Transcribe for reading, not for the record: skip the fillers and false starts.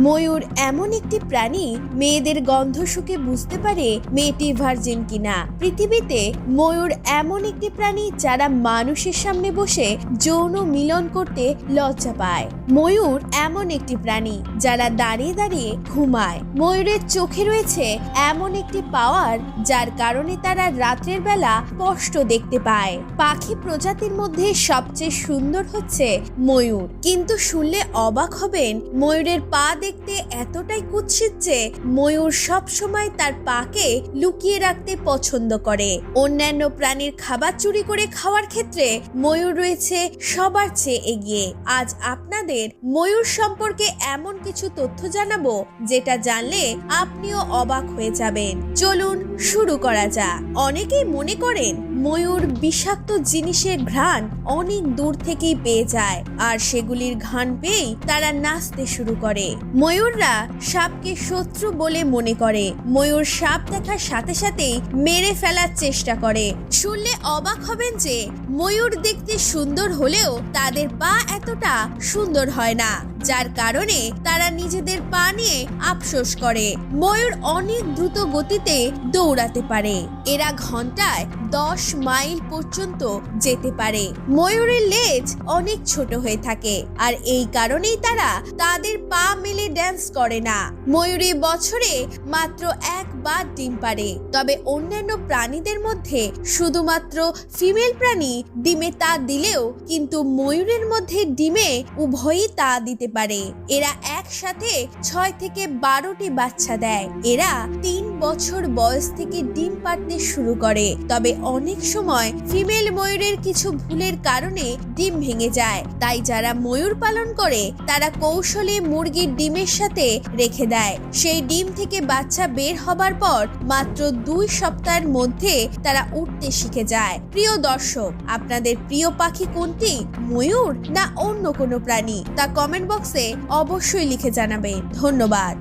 ময়ূর এমন একটি প্রাণী, মেয়েদের গন্ধ শুকে বুঝতে পারে মেয়েটি ভার্জিন কিনা। পৃথিবীতে ময়ূর এমন একটি প্রাণী যারা মানুষের সামনে বসে যৌন মিলন করতে লজ্জা পায়। ময়ূর এমন একটি প্রাণী যারা দাঁড়িয়ে দাঁড়িয়ে ঘুমায়। ময়ূরের চোখে রয়েছে এমন একটি পাওয়ার যার কারণে তারা রাতের বেলা স্পষ্ট দেখতে পায়। পাখি প্রজাতির মধ্যে সবচেয়ে সুন্দর হচ্ছে ময়ূর, কিন্তু শুনলে অবাক হবেন ময়ূরের পা দেখতে এতটাই কুৎসিত যে ময়ূর সব সময় তার পাকে লুকিয়ে রাখতে পছন্দ করে। অন্যান্য প্রাণীর খাবার চুরি করে খাওয়ার ক্ষেত্রে ময়ূর রয়েছে সবার চেয়ে এগিয়ে। আজ আপনাদের ময়ূর সম্পর্কে এমন কিছু তথ্য জানাবো যেটা জানলে আপনিও অবাক হয়ে যাবেন। চলুন শুরু করা যাক। অনেকেই মনে করেন ময়ূর বিষাক্ত জিনিসের ঘ্রাণ অনেক দূর থেকেই পেয়ে যায়, আর সেগুলির ঘ্রাণ পেয়েই তারা নাচতে শুরু করে। ময়ূররা সাপকে শত্রু বলে মনে করে। ময়ূর সাপ দেখার সাথে সাথেই মেরে ফেলার চেষ্টা করে। শুনলে অবাক হবেন যে ময়ূর দেখতে সুন্দর হলেও তাদের পা এতটা সুন্দর হয় না, যার কারণে তারা নিজেদের পা নিয়ে আফসোস করে। ময়ূর অনেক দ্রুত গতিতে দৌড়াতে পারে। এরা ঘন্টায় 10 মাইল পর্যন্ত যেতে পারে। ময়ূরের লেজ অনেক ছোট হয়ে থাকে, আর এই কারণেই তারা তাদের পা মেলে ড্যান্স করে না। ময়ূরী বছরে মাত্র একবার ডিম পাড়ে, তবে অন্যান্য প্রাণীদের মধ্যে শুধুমাত্র ফিমেল প্রাণী ডিমে তা দিলেও কিন্তু ময়ূরের মধ্যে ডিমে উভয়ই তা দিতে পারে। এরা একসাথে 6 থেকে 12টি বাচ্চা দেয়। এরা 3 বছর বয়স থেকে ডিম পাড়তে শুরু করে, তবে অনেক সময় ফিমেল ময়ূরের কিছু ভুলের কারণে ডিম ভেঙে যায়। তাই যারা ময়ূর পালন করে তারা কৌশলে মুরগির ডিমের সাথে রেখে দেয়। সেই ডিম থেকে বাচ্চা বের হবার পর মাত্র 2 সপ্তাহের মধ্যে তারা উঠতে শিখে যায়। প্রিয় দর্শক, আপনাদের প্রিয় পাখি কোনটি, ময়ূর না অন্য কোনো প্রাণী, তা কমেন্ট বক্সে অবশ্যই লিখে জানাবেন। ধন্যবাদ।